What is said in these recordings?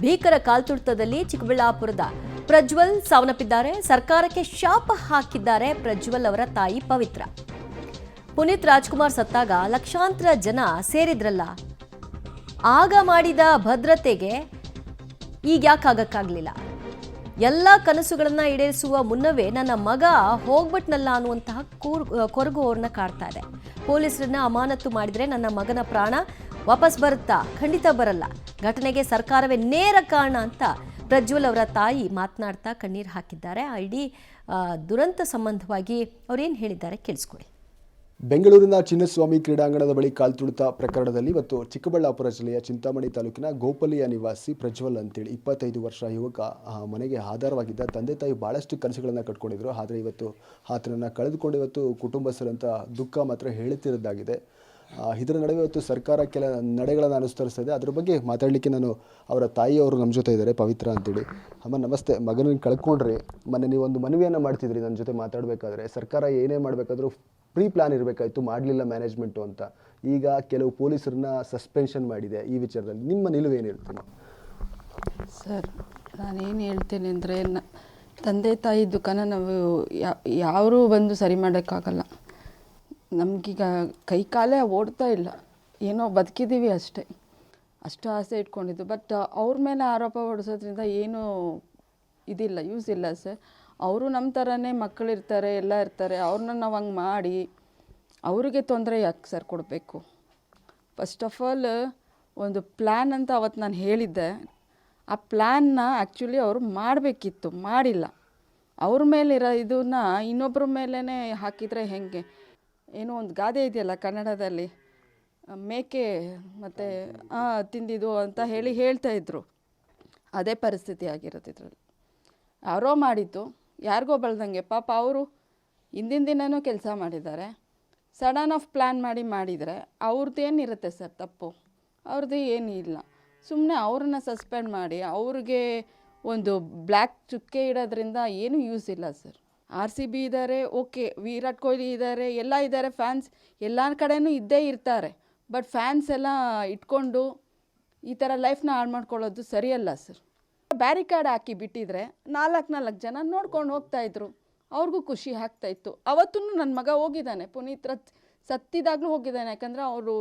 ಭೀಕರ ಕಾಲ್ತುಳಿತದಲ್ಲಿ ಚಿಕ್ಕಬಳ್ಳಾಪುರದ ಪ್ರಜ್ವಲ್ ಸಾವನ್ನಪ್ಪಿದ್ದಾರೆ. ಸರ್ಕಾರಕ್ಕೆ ಶಾಪ ಹಾಕಿದ್ದಾರೆ ಪ್ರಜ್ವಲ್ ಅವರ ತಾಯಿ ಪವಿತ್ರ. ಪುನೀತ್ ರಾಜ್ಕುಮಾರ್ ಸತ್ತಾಗ ಲಕ್ಷಾಂತರ ಜನ ಸೇರಿದ್ರಲ್ಲ, ಆಗ ಮಾಡಿದ ಭದ್ರತೆಗೆ ಈಗ ಯಾಕಾಗಕ್ಕಾಗಲಿಲ್ಲ? ಎಲ್ಲ ಕನಸುಗಳನ್ನ ಈಡೇರಿಸುವ ಮುನ್ನವೇ ನನ್ನ ಮಗ ಹೋಗ್ಬಿಟ್ನಲ್ಲ ಅನ್ನುವಂತಹ ಕೊರಗು ಅವ್ರನ್ನ ಕಾಡ್ತಾ ಇದೆ. ಪೊಲೀಸರನ್ನ ಅಮಾನತು ಮಾಡಿದ್ರೆ ನನ್ನ ಮಗನ ಪ್ರಾಣ ವಾಪಸ್ ಬರುತ್ತಾ? ಖಂಡಿತ ಬರಲ್ಲ. ಘಟನೆಗೆ ಸರ್ಕಾರವೇ ನೇರ ಕಾರಣ ಅಂತ ಪ್ರಜ್ವಲ್ ಅವರ ತಾಯಿ ಮಾತನಾಡ್ತಾ ಕಣ್ಣೀರು ಹಾಕಿದ್ದಾರೆ. ಇಡೀ ದುರಂತ ಸಂಬಂಧವಾಗಿ ಅವ್ರೇನು ಹೇಳಿದ್ದಾರೆ ಕೇಳಿಸ್ಕೊಳ್ಳಿ. ಬೆಂಗಳೂರಿನ ಚಿನ್ನಸ್ವಾಮಿ ಕ್ರೀಡಾಂಗಣದ ಬಳಿ ಕಾಲ್ತುಳಿತ ಪ್ರಕರಣದಲ್ಲಿ ಇವತ್ತು ಚಿಕ್ಕಬಳ್ಳಾಪುರ ಜಿಲ್ಲೆಯ ಚಿಂತಾಮಣಿ ತಾಲೂಕಿನ ಗೋಪಲ್ಲಿಯ ನಿವಾಸಿ ಪ್ರಜ್ವಲ್ ಅಂತೇಳಿ 25 ವರ್ಷ ಯುವಕ ಮನೆಗೆ ಆಧಾರವಾಗಿದ್ದ. ತಂದೆ ತಾಯಿ ಭಾಳಷ್ಟು ಕನಸುಗಳನ್ನು ಕಟ್ಕೊಂಡಿದ್ರು. ಆದರೆ ಇವತ್ತು ಆತನನ್ನು ಕಳೆದುಕೊಂಡು ಇವತ್ತು ಕುಟುಂಬಸ್ಥರಂತ ದುಃಖ ಮಾತ್ರ ಹೇಳುತ್ತಿರೋದಾಗಿದೆ. ಇದರ ನಡುವೆ ಇವತ್ತು ಸರ್ಕಾರ ಕೆಲ ನಡೆಗಳನ್ನು ಅನುಸರಿಸ್ತಾ ಇದೆ. ಅದ್ರ ಬಗ್ಗೆ ಮಾತಾಡಲಿಕ್ಕೆ ನಾನು ಅವರ ತಾಯಿಯವರು ನಮ್ಮ ಜೊತೆ ಇದ್ದಾರೆ, ಪವಿತ್ರ ಅಂತೇಳಿ. ಅಮ್ಮ ನಮಸ್ತೆ. ಮಗನಿಗೆ ಕಳ್ಕೊಂಡ್ರಿ, ಮೊನ್ನೆ ನೀವು ಒಂದು ಮನವಿಯನ್ನು ಮಾಡ್ತಿದ್ರಿ ನನ್ನ ಜೊತೆ ಮಾತಾಡಬೇಕಾದ್ರೆ. ಸರ್ಕಾರ ಏನೇ ಮಾಡಬೇಕಾದ್ರೂ ಪ್ರೀ ಪ್ಲಾನ್ ಇರಬೇಕಾಯಿತು, ಮಾಡಲಿಲ್ಲ ಮ್ಯಾನೇಜ್ಮೆಂಟು ಅಂತ. ಈಗ ಕೆಲವು ಪೊಲೀಸರನ್ನ ಸಸ್ಪೆನ್ಷನ್ ಮಾಡಿದೆ. ಈ ವಿಚಾರದಲ್ಲಿ ನಿಮ್ಮ ನಿಲುವೇನು ಹೇಳ್ತೀನಿ? ಸರ್, ನಾನೇನು ಹೇಳ್ತೇನೆ ಅಂದರೆ, ತಂದೆ ತಾಯಿ ದುಃಖನ ನಾವು ಯಾರೂ ಬಂದು ಸರಿ ಮಾಡೋಕ್ಕಾಗಲ್ಲ. ನಮಗೀಗ ಕೈ ಕಾಲೇ ಓಡ್ತಾ ಇಲ್ಲ, ಏನೋ ಬದುಕಿದ್ದೀವಿ ಅಷ್ಟೇ, ಅಷ್ಟು ಆಸೆ ಇಟ್ಕೊಂಡಿದ್ದು. ಬಟ್ ಅವ್ರ ಮೇಲೆ ಆರೋಪ ಹೊಡಿಸೋದ್ರಿಂದ ಏನೂ ಇದಿಲ್ಲ, ಯೂಸ್ ಇಲ್ಲ ಸರ್. ಅವರು ನಮ್ಮ ಥರನೇ ಮಕ್ಕಳಿರ್ತಾರೆ, ಎಲ್ಲ ಇರ್ತಾರೆ. ಅವ್ರನ್ನ ನಾವು ಹಂಗೆ ಮಾಡಿ ಅವ್ರಿಗೆ ತೊಂದರೆ ಯಾಕೆ ಸರ್ ಕೊಡಬೇಕು? ಫಸ್ಟ್ ಆಫ್ ಆಲ್ ಒಂದು ಪ್ಲ್ಯಾನ್ ಅಂತ ಅವತ್ತು ನಾನು ಹೇಳಿದ್ದೆ. ಆ ಪ್ಲ್ಯಾನ್ನ ಆ್ಯಕ್ಚುಲಿ ಅವರು ಮಾಡಬೇಕಿತ್ತು, ಮಾಡಿಲ್ಲ. ಅವ್ರ ಮೇಲಿರೋ ಇದನ್ನ ಇನ್ನೊಬ್ಬರ ಮೇಲೇ ಹಾಕಿದರೆ ಹೇಗೆ? ಏನೋ ಒಂದು ಗಾದೆ ಇದೆಯಲ್ಲ ಕನ್ನಡದಲ್ಲಿ, ಮೇಕೆ ಮತ್ತು ತಿಂದಿದ್ದು ಅಂತ ಹೇಳ್ತಾಯಿದ್ರು. ಅದೇ ಪರಿಸ್ಥಿತಿ ಆಗಿರೋದು ಇದರಲ್ಲಿ. ಯಾರೋ ಮಾಡಿದ್ದು ಯಾರಿಗೋ ಬೆಳ್ದಂಗೆ. ಪಾಪ ಅವರು ಹಿಂದಿನ ದಿನವೂ ಕೆಲಸ ಮಾಡಿದ್ದಾರೆ. ಸಡನ್ ಆಫ್ ಪ್ಲ್ಯಾನ್ ಮಾಡಿದರೆ ಅವ್ರದ್ದೇನಿರುತ್ತೆ ಸರ್ ತಪ್ಪು? ಅವ್ರದ್ದು ಏನೂ ಇಲ್ಲ. ಸುಮ್ಮನೆ ಅವ್ರನ್ನ ಸಸ್ಪೆಂಡ್ ಮಾಡಿ ಅವ್ರಿಗೆ ಒಂದು ಬ್ಲ್ಯಾಕ್ ಚುಕ್ಕೆ ಇಡೋದ್ರಿಂದ ಏನೂ ಯೂಸ್ ಇಲ್ಲ ಸರ್. RCB ಇದ್ದಾರೆ, ಓಕೆ, ವಿರಾಟ್ ಕೊಹ್ಲಿ ಇದ್ದಾರೆ, ಎಲ್ಲ ಇದ್ದಾರೆ, ಫ್ಯಾನ್ಸ್ ಎಲ್ಲ ಕಡೆಯೂ ಇದ್ದೇ ಇರ್ತಾರೆ. ಬಟ್ ಫ್ಯಾನ್ಸ್ ಎಲ್ಲ ಇಟ್ಕೊಂಡು ಈ ಥರ ಲೈಫ್ನ ಹಾಳು ಮಾಡ್ಕೊಳ್ಳೋದು ಸರಿಯಲ್ಲ ಸರ್. ಬ್ಯಾರಿಕಾರ್ಡ್ ಹಾಕಿ ಬಿಟ್ಟಿದ್ರೆ 4 ಜನ ನೋಡ್ಕೊಂಡು ಹೋಗ್ತಾಯಿದ್ರು, ಅವ್ರಿಗೂ ಖುಷಿ ಆಗ್ತಾಯಿತ್ತು. ಅವತ್ತೂ ನನ್ನ ಮಗ ಹೋಗಿದ್ದಾನೆ, ಪುನೀತ್ ಸತ್ತಿದಾಗಲೂ ಹೋಗಿದ್ದಾನೆ. ಯಾಕಂದರೆ ಅವರು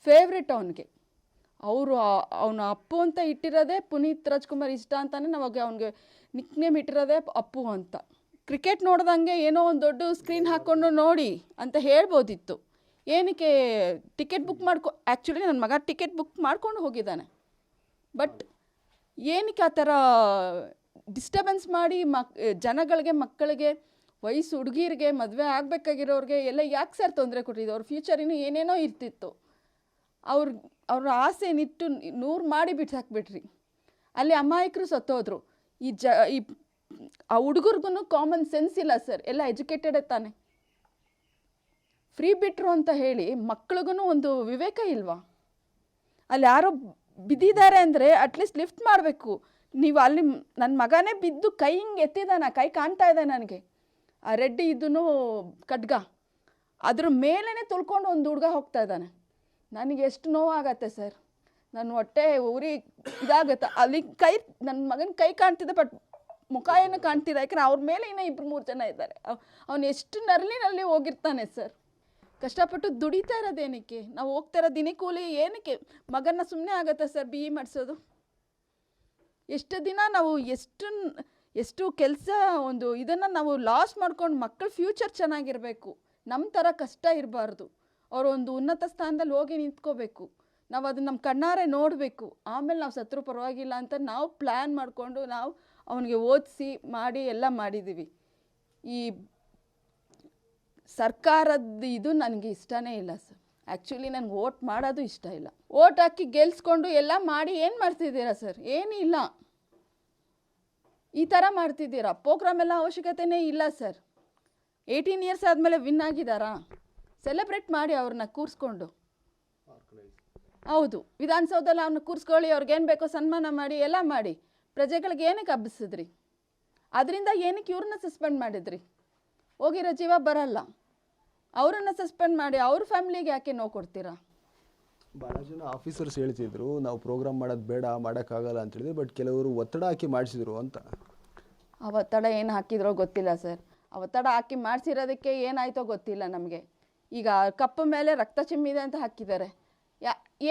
ಫೇವ್ರೆಟ್ ಅವನಿಗೆ. ಅವನ ಅಪ್ಪು ಅಂತ ಇಟ್ಟಿರೋದೇ ಪುನೀತ್ ರಾಜ್ಕುಮಾರ್ ಇಷ್ಟ ಅಂತಲೇ ನಾವಾಗ ಅವ್ನಿಗೆ ನಿಕ್ ನೇಮ್ ಇಟ್ಟಿರೋದೇ ಅಪ್ಪು ಅಂತ. ಕ್ರಿಕೆಟ್ ನೋಡ್ದಂಗೆ ಏನೋ ಒಂದು ದೊಡ್ಡ ಸ್ಕ್ರೀನ್ ಹಾಕ್ಕೊಂಡು ನೋಡಿ ಅಂತ ಹೇಳ್ಬೋದಿತ್ತು. ಏನಕ್ಕೆ ಟಿಕೆಟ್ ಬುಕ್ ಆ್ಯಕ್ಚುಲಿ ನನ್ನ ಮಗ ಟಿಕೆಟ್ ಬುಕ್ ಮಾಡ್ಕೊಂಡು ಹೋಗಿದ್ದಾನೆ. ಬಟ್ ಏನಕ್ಕೆ ಆ ಥರ ಡಿಸ್ಟರ್ಬೆನ್ಸ್ ಮಾಡಿ ಜನಗಳಿಗೆ, ಮಕ್ಕಳಿಗೆ, ವಯಸ್ಸು ಹುಡುಗಿರಿಗೆ, ಮದುವೆ ಆಗಬೇಕಾಗಿರೋರಿಗೆ ಎಲ್ಲ ಯಾಕೆ ಸರ್ ತೊಂದರೆ ಕೊಟ್ಟಿದ್ದು? ಅವ್ರ ಫ್ಯೂಚರ್ ಇನ್ನೂ ಏನೇನೋ ಇರ್ತಿತ್ತು. ಅವ್ರ ಆಸೆನಿಟ್ಟು 100 ಮಾಡಿ ಬಿಟ್ಟು ಹಾಕ್ಬಿಟ್ರಿ. ಅಲ್ಲಿ ಅಮಾಯಕರು ಸತ್ತೋದ್ರು. ಈ ಆ ಹುಡುಗರಿಗೂ ಕಾಮನ್ ಸೆನ್ಸ್ ಇಲ್ಲ ಸರ್. ಎಲ್ಲ ಎಜುಕೇಟೆಡೇ ತಾನೆ. ಫ್ರೀ ಬಿಟ್ರು ಅಂತ ಹೇಳಿ ಮಕ್ಳಿಗೂ ಒಂದು ವಿವೇಕ ಇಲ್ವಾ? ಅಲ್ಲಿ ಯಾರೋ ಬಿದ್ದಿದ್ದಾರೆ ಅಂದರೆ ಅಟ್ಲೀಸ್ಟ್ ಲಿಫ್ಟ್ ಮಾಡಬೇಕು ನೀವು. ಅಲ್ಲಿ ನನ್ನ ಮಗನೇ ಬಿದ್ದು ಕೈ ಹಿಂಗೆ ಎತ್ತಿದ್ದಾನೆ, ಕೈ ಕಾಣ್ತಾ ಇದೆ ನನಗೆ. ಆ ರೆಡ್ಡಿ ಇದೂ ಖಡ್ಗ ಅದ್ರ ಮೇಲೇ ತುಳ್ಕೊಂಡು ಒಂದು ಹುಡುಗ ಹೋಗ್ತಾ ಇದ್ದಾನೆ. ನನಗೆ ಎಷ್ಟು ನೋವಾಗತ್ತೆ ಸರ್. ನನ್ನ ಹೊಟ್ಟೆ ಉರಿ ಇದಾಗತ್ತೆ. ಅಲ್ಲಿ ನನ್ನ ಮಗನ ಕೈ ಕಾಣ್ತಿದ್ದೆ, ಬಟ್ ಮುಖ ಏನು ಕಾಣ್ತಿದೆ. ಯಾಕಂದರೆ ಅವ್ರ ಮೇಲೆ ಇನ್ನೂ 2-3 ಜನ ಇದ್ದಾರೆ. ಅವನು ಎಷ್ಟು ನರಳಿನಲ್ಲಿ ಹೋಗಿರ್ತಾನೆ ಸರ್. ಕಷ್ಟಪಟ್ಟು ದುಡಿತಾ ಇರೋದೇನಕ್ಕೆ? ನಾವು ಹೋಗ್ತಾ ಇರೋ ದಿನ ಕೂಲಿ ಏನಕ್ಕೆ? ಮಗನ ಸುಮ್ಮನೆ ಆಗುತ್ತೆ ಸರ್ BE ಮಾಡಿಸೋದು? ಎಷ್ಟು ದಿನ ನಾವು ಎಷ್ಟು ಕೆಲಸ ಒಂದು ಇದನ್ನು ನಾವು ಲಾಸ್ ಮಾಡ್ಕೊಂಡು ಮಕ್ಕಳ ಫ್ಯೂಚರ್ ಚೆನ್ನಾಗಿರಬೇಕು. ನಮ್ಮ ಥರ ಕಷ್ಟ ಇರಬಾರ್ದು. ಅವರು ಒಂದು ಉನ್ನತ ಸ್ಥಾನದಲ್ಲಿ ಹೋಗಿ ನಿಂತ್ಕೋಬೇಕು. ನಾವು ಅದನ್ನು ನಮ್ಮ ಕಣ್ಣಾರೆ ನೋಡಬೇಕು. ಆಮೇಲೆ ನಾವು ಸತ್ರು ಪರವಾಗಿಲ್ಲ ಅಂತ ನಾವು ಪ್ಲ್ಯಾನ್ ಮಾಡಿಕೊಂಡು ನಾವು ಅವನಿಗೆ ಓದಿಸಿ ಮಾಡಿ ಎಲ್ಲ ಮಾಡಿದ್ದೀವಿ. ಈ ಸರ್ಕಾರದ ಇದು ನನಗೆ ಇಷ್ಟನೇ ಇಲ್ಲ ಸರ್. ಆ್ಯಕ್ಚುಲಿ ನನಗೆ ವೋಟ್ ಮಾಡೋದು ಇಷ್ಟ ಇಲ್ಲ. ವೋಟ್ ಹಾಕಿ ಗೆಲ್ಸ್ಕೊಂಡು ಎಲ್ಲ ಮಾಡಿ ಏನು ಮಾಡ್ತಿದ್ದೀರಾ ಸರ್? ಏನಿಲ್ಲ, ಈ ಥರ ಮಾಡ್ತಿದ್ದೀರಾ. ಪ್ರೋಗ್ರಾಮ್ ಎಲ್ಲ ಅವಶ್ಯಕತೆಯೇ ಇಲ್ಲ ಸರ್. 18 ಇಯರ್ಸ್ ಆದಮೇಲೆ ವಿನ್ ಆಗಿದ್ದಾರಾ? ಸೆಲೆಬ್ರೇಟ್ ಮಾಡಿ ಅವ್ರನ್ನ ಕೂರಿಸ್ಕೊಂಡು. ಹೌದು, ವಿಧಾನಸೌಧದಲ್ಲಿ ಅವ್ರನ್ನ ಕೂರಿಸ್ಕೊಳ್ಳಿ, ಅವ್ರಿಗೇನು ಬೇಕೋ ಸನ್ಮಾನ ಮಾಡಿ, ಎಲ್ಲ ಮಾಡಿ. ಪ್ರಜೆಗಳಿಗೆ ಏನಕ್ಕೆ ಹಬ್ಬಿಸಿದ್ರಿ? ಅದರಿಂದ ಏನಕ್ಕೆ ಇವ್ರನ್ನ ಸಸ್ಪೆಂಡ್ ಮಾಡಿದ್ರಿ? ಹೋಗಿರೋ ಜೀವ ಬರಲ್ಲ. ಅವರನ್ನು ಸಸ್ಪೆಂಡ್ ಮಾಡಿ ಅವ್ರ ಫ್ಯಾಮಿಲಿಗೆ ಯಾಕೆ ನೋವು ಕೊಡ್ತೀರಾ? ಭಾಳ ಜನ ಆಫೀಸರ್ಸ್ ಹೇಳ್ತಿದ್ರು ನಾವು ಪ್ರೋಗ್ರಾಮ್ ಮಾಡೋದು ಬೇಡ ಮಾಡೋಕ್ಕಾಗಲ್ಲ ಅಂತ ಹೇಳಿದ್ರು, ಬಟ್ ಕೆಲವರು ಒತ್ತಡ ಹಾಕಿ ಮಾಡಿಸಿದ್ರು ಅಂತ. ಆ ಒತ್ತಡ ಏನು ಹಾಕಿದ್ರೋ ಗೊತ್ತಿಲ್ಲ ಸರ್. ಆ ಒತ್ತಡ ಹಾಕಿ ಮಾಡಿಸಿರೋದಕ್ಕೆ ಏನಾಯ್ತೋ ಗೊತ್ತಿಲ್ಲ ನಮಗೆ. ಈಗ ಕಪ್ಪು ಮೇಲೆ ರಕ್ತ ಚಿಮ್ಮಿದೆ ಅಂತ ಹಾಕಿದ್ದಾರೆ.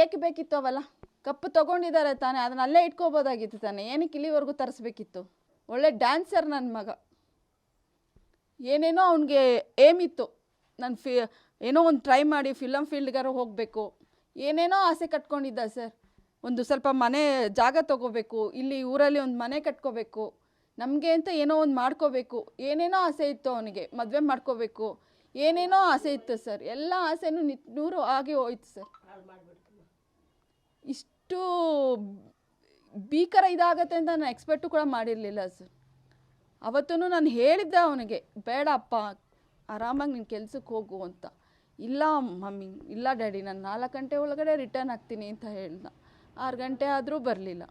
ಏಕೆ ಬೇಕಿತ್ತು ಅವೆಲ್ಲ? ಕಪ್ಪು ತೊಗೊಂಡಿದ್ದಾರೆ ತಾನೇ, ಅದನ್ನ ಅಲ್ಲೇ ಇಟ್ಕೋಬೋದಾಗಿತ್ತು ತಾನೆ, ಏನಕ್ಕೆ ಇಲ್ಲಿವರೆಗೂ ತರಿಸ್ಬೇಕಿತ್ತು? ಒಳ್ಳೆ ಡ್ಯಾನ್ಸರ್ ನನ್ನ ಮಗ, ಏನೇನೋ ಅವನಿಗೆ ಏಮ್ ಇತ್ತು, ನಾನು ಏನೋ ಒಂದು ಟ್ರೈ ಮಾಡಿ ಫಿಲಮ್ ಫೀಲ್ಡ್ಗಾರು ಹೋಗಬೇಕು, ಏನೇನೋ ಆಸೆ ಕಟ್ಕೊಂಡಿದ್ದ ಸರ್. ಒಂದು ಸ್ವಲ್ಪ ಮನೆ ಜಾಗ ತೊಗೋಬೇಕು, ಇಲ್ಲಿ ಊರಲ್ಲಿ ಒಂದು ಮನೆ ಕಟ್ಕೋಬೇಕು, ನಮಗೆ ಅಂತ ಏನೋ ಒಂದು ಮಾಡ್ಕೋಬೇಕು, ಏನೇನೋ ಆಸೆ ಇತ್ತು ಅವನಿಗೆ. ಮದುವೆ ಮಾಡ್ಕೋಬೇಕು, ಏನೇನೋ ಆಸೆ ಇತ್ತು ಸರ್. ಎಲ್ಲ ಆಸೆನೂ ನೂರು ಆಗಿ ಹೋಯ್ತು ಸರ್. ಇಷ್ಟು ಭೀಕರ ಇದಾಗತ್ತೆ ಅಂತ ನಾನು ಎಕ್ಸ್ಪೆಕ್ಟು ಕೂಡ ಮಾಡಿರಲಿಲ್ಲ ಸರ್. ಅವತ್ತೂ ನಾನು ಹೇಳಿದ್ದೆ ಅವನಿಗೆ, ಬೇಡ ಅಪ್ಪ, ಆರಾಮಾಗಿ ನಿನ್ನ ಕೆಲ್ಸಕ್ಕೆ ಹೋಗು ಅಂತ. ಇಲ್ಲ ಮಮ್ಮಿ, ಇಲ್ಲ ಡ್ಯಾಡಿ, ನಾನು 4 ಗಂಟೆ ಒಳಗಡೆ ರಿಟರ್ನ್ ಆಗ್ತೀನಿ ಅಂತ ಹೇಳ್ದ. 6 ಗಂಟೆ ಆದರೂ ಬರಲಿಲ್ಲ.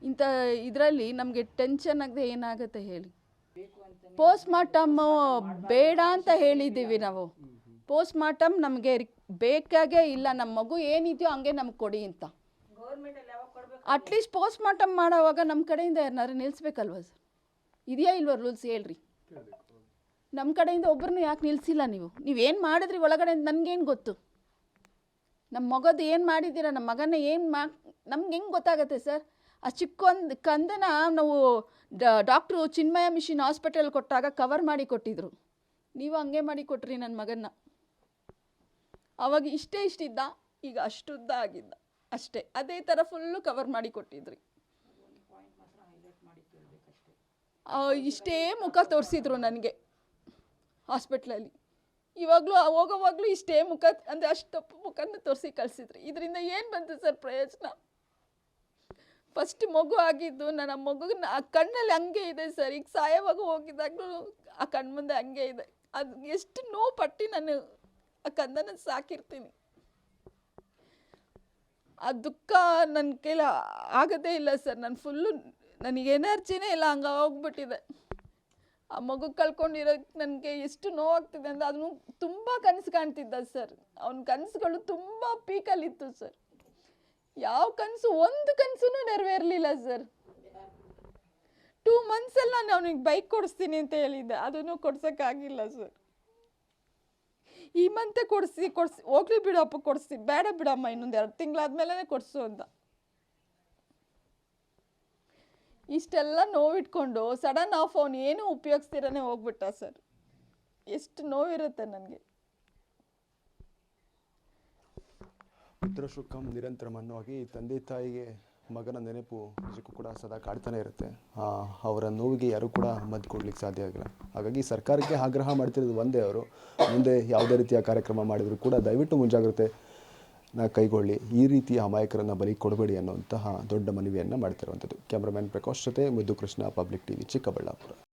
ಇಂಥ ಇದರಲ್ಲಿ ನಮಗೆ ಟೆನ್ಷನ್ ಆಗದೆ ಏನಾಗುತ್ತೆ ಹೇಳಿ? ಪೋಸ್ಟ್ ಮಾರ್ಟಮ್ಮು ಬೇಡ ಅಂತ ಹೇಳಿದ್ದೀವಿ ನಾವು. ಪೋಸ್ಟ್ ಮಾರ್ಟಮ್ ನಮಗೆ ಬೇಕಾಗೇ ಇಲ್ಲ, ನಮ್ಮ ಮಗು ಏನಿದೆಯೋ ಹಂಗೆ ನಮ್ಗೆ ಕೊಡಿ ಅಂತ. ಅಟ್ಲೀಸ್ಟ್ ಪೋಸ್ಟ್ ಮಾರ್ಟಮ್ ಮಾಡೋವಾಗ ನಮ್ಮ ಕಡೆಯಿಂದ ಯಾರನ್ನಾರು ನಿಲ್ಲಿಸ್ಬೇಕಲ್ವ ಸರ್? ಇದೆಯಾ ಇಲ್ವ ರೂಲ್ಸ್ ಹೇಳ್ರಿ? ನಮ್ಮ ಕಡೆಯಿಂದ ಒಬ್ಬರನ್ನು ಯಾಕೆ ನಿಲ್ಲಿಸಿಲ್ಲ ನೀವು? ನೀವೇನು ಮಾಡಿದ್ರಿ ಒಳಗಡೆ ನನಗೇನು ಗೊತ್ತು? ನಮ್ಮ ಮಗದು ಏನು ಮಾಡಿದ್ದೀರಾ, ನಮ್ಮ ಮಗನ ಏನು ನಮ್ಗೆ ಹೆಂಗೆ ಗೊತ್ತಾಗತ್ತೆ ಸರ್? ಆ ಚಿಕ್ಕೊಂದು ಕಂದನ ನಾವು ಡಾಕ್ಟ್ರು ಚಿನ್ಮಯ ಮಿಷನ್ ಹಾಸ್ಪಿಟಲ್ ಕೊಟ್ಟಾಗ ಕವರ್ ಮಾಡಿ ಕೊಟ್ಟಿದ್ರು. ನೀವು ಹಂಗೆ ಮಾಡಿ ಕೊಟ್ರಿ ನನ್ನ ಮಗನ್ನ. ಅವಾಗ ಇಷ್ಟಿದ್ದ, ಈಗ ಅಷ್ಟುದ್ದ ಆಗಿದ್ದ ಅಷ್ಟೇ. ಅದೇ ಥರ ಫುಲ್ಲು ಕವರ್ ಮಾಡಿ ಕೊಟ್ಟಿದ್ರಿ. ಇಷ್ಟೇ ಮುಖ ತೋರಿಸಿದ್ರು ನನಗೆ ಹಾಸ್ಪಿಟ್ಲಲ್ಲಿ. ಇವಾಗಲೂ ಹೋಗೋವಾಗಲೂ ಇಷ್ಟೇ ಮುಖ, ಅಂದರೆ ಅಷ್ಟು ಮುಖನ ತೋರಿಸಿ ಕಳಿಸಿದ್ರಿ. ಇದರಿಂದ ಏನು ಬಂತು ಸರ್ ಪ್ರಯೋಜನ? ಫಸ್ಟ್ ಮಗು ಆಗಿದ್ದು ನನ್ನ ಮಗುನ ಆ ಕಣ್ಣಲ್ಲಿ ಹಂಗೆ ಇದೆ ಸರ್. ಈಗ ಸಾಯವಾಗ ಹೋಗಿದ್ದಾಗಲೂ ಆ ಕಣ್ಮುಂದೆ ಹಂಗೆ ಇದೆ. ಅದು ಎಷ್ಟು ನೋವು ಪಟ್ಟು ನಾನು ಆ ಕಂದನ ಸಾಕಿರ್ತೀನಿ. ಆ ದುಃಖ ನನ್ನ ಕೈಲಿ ಆಗೋದೇ ಇಲ್ಲ ಸರ್. ನಾನು ಫುಲ್ಲು, ನನಗೆ ಎನರ್ಜಿನೇ ಇಲ್ಲ, ಹಂಗೆ ಹೋಗ್ಬಿಟ್ಟಿದೆ. ಆ ಮಗು ಕಳ್ಕೊಂಡಿರೋಕ್ಕೆ ನನಗೆ ಎಷ್ಟು ನೋವಾಗ್ತಿದೆ ಅಂದರೆ, ಅದನ್ನು ತುಂಬ ಕನಸು ಕಾಣ್ತಿದ್ದ ಸರ್. ಅವನ ಕನಸುಗಳು ತುಂಬ ಪೀಕಲ್ಲಿತ್ತು ಸರ್. ಯಾವ ಕನಸು, ಒಂದು ಕನಸು ನೆರವೇರಲಿಲ್ಲ ಸರ್. 2 ಮಂತ್ಸಲ್ಲಿ ನಾನು ಅವನಿಗೆ ಬೈಕ್ ಕೊಡಿಸ್ತೀನಿ ಅಂತ ಹೇಳಿದ್ದೆ, ಅದನ್ನು ಕೊಡ್ಸೋಕ್ಕಾಗಿಲ್ಲ ಸರ್. ಈ ಮಂತೆ ಕೊಡಿಸಿ ಹೋಗ್ಲಿ ಬಿಡಪ್ಪ, ಕೊಡಿಸಿ, ಬೇಡ ಬಿಡಮ್ಮ, ಇನ್ನೊಂದು 2 ತಿಂಗಳಾದ್ಮೇಲೆ ಕೊಡಿಸು ಅಂತ. ಇಷ್ಟೆಲ್ಲ ನೋವಿಟ್ಕೊಂಡು ಸಡನ್ ಆಫ್ ಅವನು ಏನೂ ಉಪಯೋಗಿಸ್ತಿರನೇ ಹೋಗ್ಬಿಟ್ಟ ಸರ್. ಎಷ್ಟು ನೋವಿರುತ್ತೆ ನನಗೆ. ಪುತ್ರ ಶೋಕಂ ನಿರಂತರಂ ಅನ್ನುವಾಗಿ ತಂದೆ ತಾಯಿಗೆ ಮಗನ ನೆನಪು ನಿಜಕ್ಕೂ ಕೂಡ ಸದಾ ಕಾಡ್ತಾನೆ ಇರುತ್ತೆ. ಅವರ ನೋವಿಗೆ ಯಾರೂ ಕೂಡ ಮದ್ದು ಕೊಡ್ಲಿಕ್ಕೆ ಸಾಧ್ಯ ಆಗಿಲ್ಲ. ಹಾಗಾಗಿ ಸರ್ಕಾರಕ್ಕೆ ಆಗ್ರಹ ಮಾಡ್ತಿರೋದು ಒಂದೇ, ಅವರು ಮುಂದೆ ಯಾವುದೇ ರೀತಿಯ ಕಾರ್ಯಕ್ರಮ ಮಾಡಿದರೂ ಕೂಡ ದಯವಿಟ್ಟು ಮುಂಜಾಗ್ರತೆ ಕೈಗೊಳ್ಳಿ, ಈ ರೀತಿಯ ಅಮಾಯಕರನ್ನು ಬಲಿ ಕೊಡಬೇಡಿ ಅನ್ನುವಂತಹ ದೊಡ್ಡ ಮನವಿಯನ್ನು ಮಾಡ್ತಿರುವಂಥದ್ದು. ಕ್ಯಾಮ್ರಾಮನ್ ಪ್ರಕಾಶ್ ಜೊತೆ ಮುದ್ದು ಕೃಷ್ಣ, ಪಬ್ಲಿಕ್ ಟಿವಿ, ಚಿಕ್ಕಬಳ್ಳಾಪುರ.